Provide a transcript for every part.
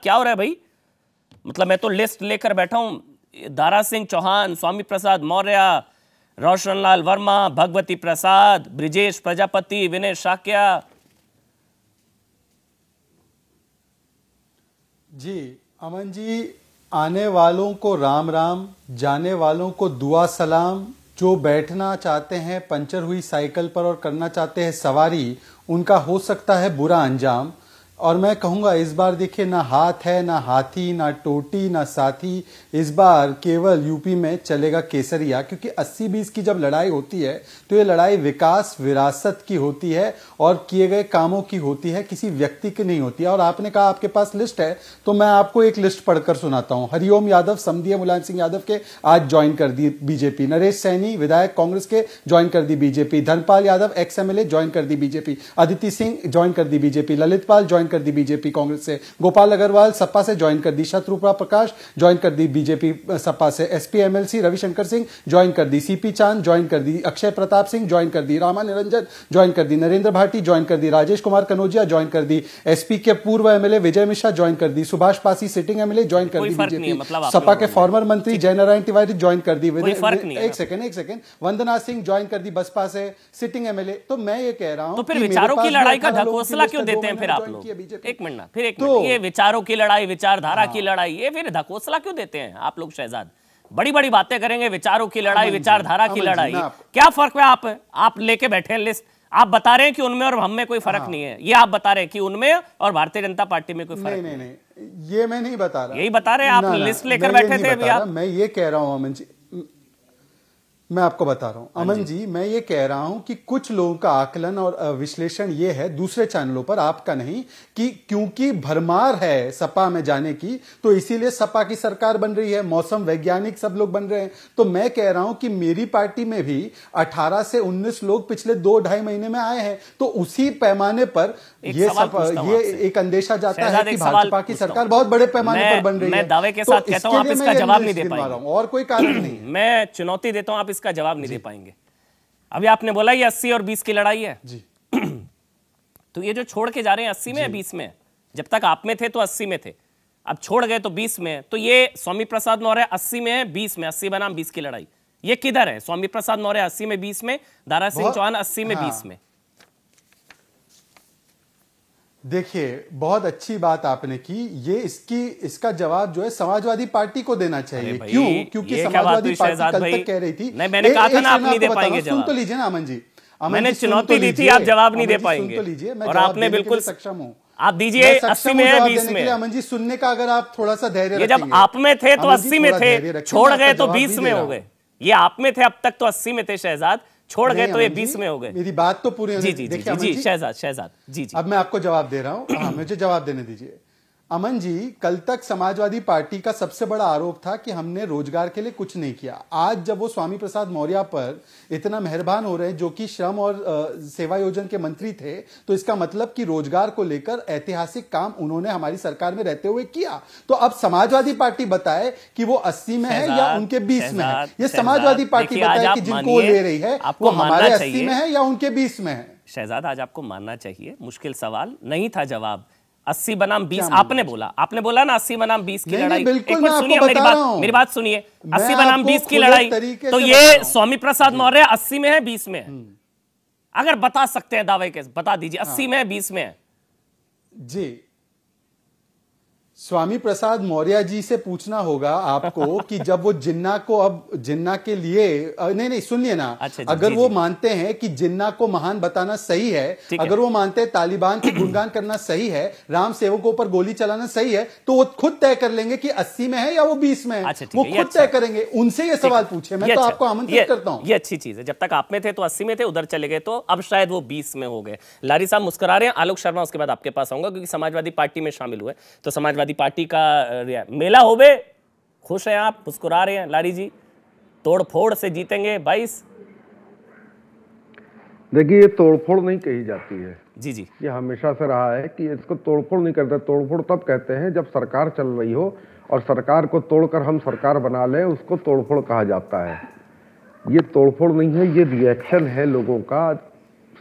क्या हो रहा है भाई? मतलब मैं तो लिस्ट लेकर बैठा हूं, दारा सिंह चौहान, स्वामी प्रसाद मौर्य, रोशनलाल वर्मा, भगवती प्रसाद, ब्रिजेश प्रजापति, विनय शाक्या। जी अमन जी, आने वालों को राम राम, जाने वालों को दुआ सलाम। जो बैठना चाहते हैं पंचर हुई साइकिल पर और करना चाहते हैं सवारी, उनका हो सकता है बुरा अंजाम। और मैं कहूंगा इस बार देखिए, ना हाथ है, ना हाथी, ना टोटी, ना साथी। इस बार केवल यूपी में चलेगा केसरिया, क्योंकि 80-20 की जब लड़ाई होती है तो ये लड़ाई विकास विरासत की होती है और किए गए कामों की होती है, किसी व्यक्ति की नहीं होती है। और आपने कहा आपके पास लिस्ट है, तो मैं आपको एक लिस्ट पढ़कर सुनाता हूं। हरिओम यादव समधी मुलायम सिंह यादव के, आज ज्वाइन कर दी बीजेपी। नरेश सैनी विधायक कांग्रेस के, ज्वाइन कर दी BJP. Dharampal Yadav ex MLA, join कर दी बीजेपी। अदिति सिंह ज्वाइन कर दी बीजेपी। ललित पाल ज्वाइन कर दी बीजेपी कांग्रेस से। गोपाल अग्रवाल सपा से ज्वाइन कर दी। शत्रुपा प्रकाश ज्वाइन कर दी बीजेपी सपा से। SP MLC Ravishankar Singh join कर दी। सीपी चांद ज्वाइन कर दी। अक्षय प्रताप सिंह ज्वाइन कर दी। रामा निरंजन ज्वाइन कर दी। नरेंद्र भाटी ज्वाइन कर दी। राजेश कुमार कनौजिया ज्वाइन कर दी। एसपी के पूर्व एमएलए विजय मिश्रा ज्वाइन कर दी। Subhash Pasi sitting MLA join कर दी बीजेपी। सपा के फॉर्मर मंत्री जयनारायण तिवारी ज्वाइन कर दी। एक सेकंड, वंदना सिंह ज्वाइन कर दी बसपा से, सिटिंग एमएलए। तो मैं ये कह रहा हूं, तो फिर विचारों की लड़ाई का ढकोसला क्यों देते हैं फिर आप लोग? एक मिनट ना, फिर एक मिनट, ये विचारों की लड़ाई, विचारधारा की लड़ाई, ये फिर ढकोसला क्यों देते हैं आप लोग? शहजाद बड़ी बड़ी बातें करेंगे, विचारों की लड़ाई, विचारधारा की लड़ाई, क्या फर्क है? आप लेके बैठे हैं लिस्ट, आप बता रहे हैं कि उनमें और हम में कोई फर्क नहीं है। ये आप बता रहे हैं कि उनमें और भारतीय जनता पार्टी में कोई फर्क नहीं। ये मैं नहीं बता रहा, यही बता रहे हैं आप। लिस्ट लेकर बैठे थे अभी आप। मैं ये कह रहा हूं अमन जी, मैं आपको बता रहा हूं अमन जी, मैं ये कह रहा हूं कि कुछ लोगों का आकलन और विश्लेषण ये है दूसरे चैनलों पर, आपका नहीं, कि क्योंकि भरमार है सपा में जाने की तो इसीलिए सपा की सरकार बन रही है, मौसम वैज्ञानिक सब लोग बन रहे हैं। तो मैं कह रहा हूं कि मेरी पार्टी में भी 18 से 19 लोग पिछले 2-2.5 महीने में आए हैं। तो उसी पैमाने पर ये एक अंदेशा जाता है कि भाजपा की सरकार बहुत बड़े पैमाने पर बन रही है। मैं दावे के साथ कहता हूं आप इसका जवाब नहीं दे पाएंगे, और कोई कारण नहीं। मैं चुनौती देता हूं, आप इसका जवाब नहीं दे पाएंगे। अभी आपने बोला ये 80 और 20 की लड़ाई है जी। तो ये जो छोड़ के जा रहे हैं 80 में या 20 में? जब तक आप में थे तो 80 में थे, अब छोड़ गए तो 20 में। तो ये स्वामी प्रसाद मौर्य 80 में है, 20 में, 80 बनाम 20 की लड़ाई, ये किधर है? स्वामी प्रसाद मौर्य 80 में 20 में, दारा सिंह चौहान 80 में 20 में। देखिए बहुत अच्छी बात आपने की। ये इसका जवाब जो है समाजवादी पार्टी को देना चाहिए। क्यों? क्योंकि समाजवादी पार्टी कल तक कह रही थी, मैंने कहा था ना आप नहीं दे पाएंगे जवाब। सुन तो लीजिए ना अमन जी, मैंने चुनौती दी थी, आप जवाब नहीं दे पाएंगे। और आपने बिल्कुल सक्षम हूं, आप दीजिए 80 में है 20 में। अमन जी सुनने का अगर आप थोड़ा सा धैर्य रखेंगे, जब आप में थे तो 80 में थे, छोड़ गए तो 20 में हो गए। ये आप में थे अब तक तो 80 में थे शहजाद, छोड़ गए तो ये 20 में हो गए। मेरी बात तो पूरी जी जी जी शहजाद जी। अब मैं आपको जवाब दे रहा हूं, हाँ मुझे जवाब देने दीजिए। अमन जी, कल तक समाजवादी पार्टी का सबसे बड़ा आरोप था कि हमने रोजगार के लिए कुछ नहीं किया। आज जब वो स्वामी प्रसाद मौर्य पर इतना मेहरबान हो रहे हैं, जो कि श्रम और सेवा योजना के मंत्री थे, तो इसका मतलब कि रोजगार को लेकर ऐतिहासिक काम उन्होंने हमारी सरकार में रहते हुए किया। तो अब समाजवादी पार्टी बताए कि वो 80 में है या उनके 20 में है। ये समाजवादी पार्टी बताए कि जिनको वो ले रही है वो हमारे 80 में है या उनके 20 में है। शहजाद आज आपको मानना चाहिए, मुश्किल सवाल नहीं था जवाब। 80 बनाम 20 आपने बोला ना, 80 बनाम 20 की लड़ाई। बिल्कुल मैं आपको बता रहा हूं, मेरी बात सुनिए। 80 बनाम 20 की लड़ाई, तो ये स्वामी प्रसाद मौर्य 80 में है 20 में है? अगर बता सकते हैं दावे के, बता दीजिए 80 में है 20 में है जी। स्वामी प्रसाद मौर्य जी से पूछना होगा आपको कि जब वो जिन्ना को, अब जिन्ना के लिए नहीं सुनिए ना, अगर वो मानते हैं कि जिन्ना को महान बताना सही है, अगर वो मानते हैं तालिबान की गुणगान करना सही है, राम सेवकों पर गोली चलाना सही है, तो वो खुद तय कर लेंगे कि 80 में है या वो 20 में है। वो खुद तय करेंगे, उनसे ये सवाल पूछे। मैं तो आपको आमंत्रित करता हूं। ये अच्छी चीज है, जब तक आप में थे तो 80 में थे, उधर चले गए तो अब शायद वो 20 में हो गए। लारी साहब मुस्कुरा रहे हैं। आलोक शर्मा उसके बाद आपके पास आऊंगा, क्योंकि समाजवादी पार्टी में शामिल हुए, तो समाजवादी पार्टी का मेला होवे, खुश हैं आप, मुस्कुरा रहे हैं। लारी जी, तोड़ फोड़ से जीतेंगे 22? देखिए ये तोड़फोड़ नहीं कही जाती है जी जी, ये हमेशा से रहा है कि इसको तोड़फोड़ नहीं करते। तोड़फोड़ तब कहते हैं जब सरकार चल रही हो और सरकार को तोड़कर हम सरकार बना लें, उसको तोड़फोड़ कहा जाता है। ये तोड़फोड़ नहीं है, ये रिएक्शन है लोगों का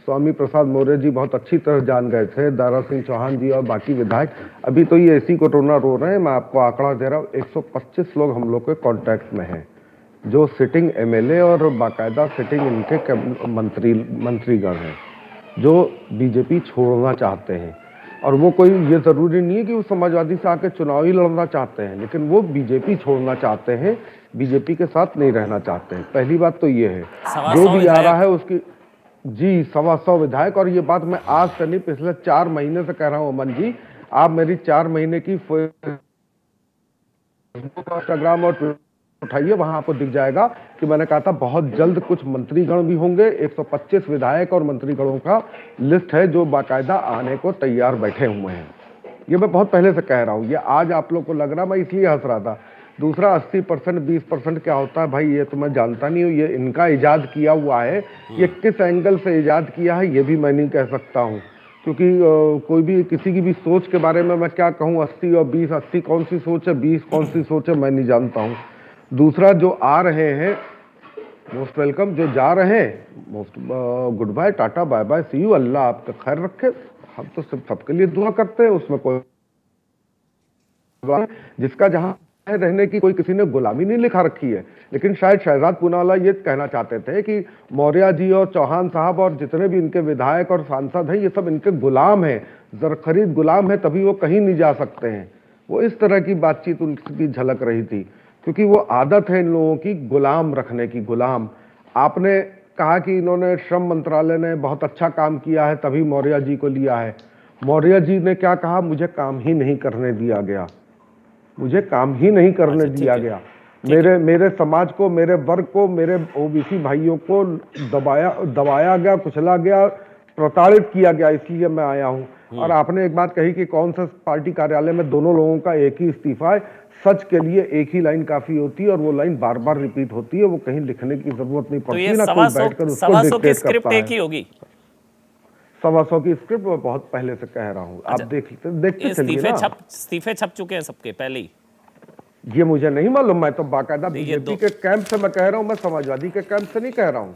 स्वामी प्रसाद मौर्य जी बहुत अच्छी तरह जान गए थे, दारा सिंह चौहान जी और बाकी विधायक। अभी तो ये इसी कोरोना रो रहे हैं। मैं आपको आंकड़ा दे रहा हूँ, 125 लोग हम लोग के कांटेक्ट में हैं, जो सिटिंग एमएलए और बाकायदा सिटिंग इनके मंत्रीगण हैं, जो बीजेपी छोड़ना चाहते हैं। और वो कोई ये जरूरी नहीं है कि वो समाजवादी से आके चुनाव ही लड़ना चाहते हैं, लेकिन वो बीजेपी छोड़ना चाहते हैं, बीजेपी के साथ नहीं रहना चाहते हैं। पहली बात तो ये है, जो भी आ रहा है उसकी जी 125 विधायक। और ये बात मैं आज से नहीं, पिछले 4 महीने से कह रहा हूँ अमन जी। आप मेरी 4 महीने की इंस्टाग्राम और ट्विटर उठाइए, वहां आपको दिख जाएगा कि मैंने कहा था बहुत जल्द कुछ मंत्रीगण भी होंगे। 125 विधायक और मंत्रीगणों का लिस्ट है जो बाकायदा आने को तैयार बैठे हुए हैं। ये मैं बहुत पहले से कह रहा हूँ। ये आज आप लोग को लग रहा, मैं इसलिए हंस रहा था। दूसरा 80% 20% क्या होता है भाई, ये तो मैं जानता नहीं हूँ। ये इनका इजाद किया हुआ है, ये किस एंगल से इजाद किया है ये भी मैं नहीं कह सकता हूँ, क्योंकि कोई भी किसी की भी सोच के बारे में मैं क्या कहूँ। 80 और 20, 80 कौन सी सोच है, 20 कौन सी सोच है, मैं नहीं जानता हूँ। दूसरा, जो आ रहे हैं मोस्ट वेलकम, जो जा रहे हैं most good bye, tata bye bye, see you, Allah आपका खैर रखे। हम तो सिर्फ सबके लिए दुआ करते हैं, उसमें कोई जिसका जहां रहने की कोई किसी ने गुलामी नहीं लिखा रखी है। लेकिन शायद शहजाद पूनावाला ये कहना चाहते थे कि मौर्य जी और चौहान साहब और जितने भी इनके विधायक और सांसद हैं, ये सब इनके गुलाम हैं, जरखरीद गुलाम है, तभी वो कहीं नहीं जा सकते हैं। वो इस तरह की बातचीत उनकी झलक रही थी, क्योंकि वो आदत है इन लोगों की गुलाम रखने की, गुलाम। आपने कहा कि इन्होंने श्रम मंत्रालय ने बहुत अच्छा काम किया है तभी मौर्य जी को लिया है। मौर्य जी ने क्या कहा, मुझे काम ही नहीं करने दिया गया, मुझे काम ही नहीं करने दिया गया। मेरे समाज को, मेरे वर्ग को, मेरे ओबीसी भाइयों को दबाया गया, कुचला गया, प्रताड़ित किया गया, इसलिए मैं आया हूं। और आपने एक बात कही कि कौन सा पार्टी कार्यालय में दोनों लोगों का एक ही इस्तीफा है। सच के लिए एक ही लाइन काफी होती है और वो लाइन बार बार रिपीट होती है, वो कहीं लिखने की जरूरत नहीं पड़ती। तो 125 की स्क्रिप्ट एक ही होगी। 125 की स्क्रिप्ट मैं बहुत पहले से कह रहा हूँ। आप देखते चलिए ना। इस्तीफे छप चुके हैं सबके पहले ही। ये मुझे नहीं मालूम, मैं तो बाकायदा बीजेपी के कैंप से मैं कह रहा हूँ, मैं समाजवादी के कैंप से नहीं कह रहा हूँ।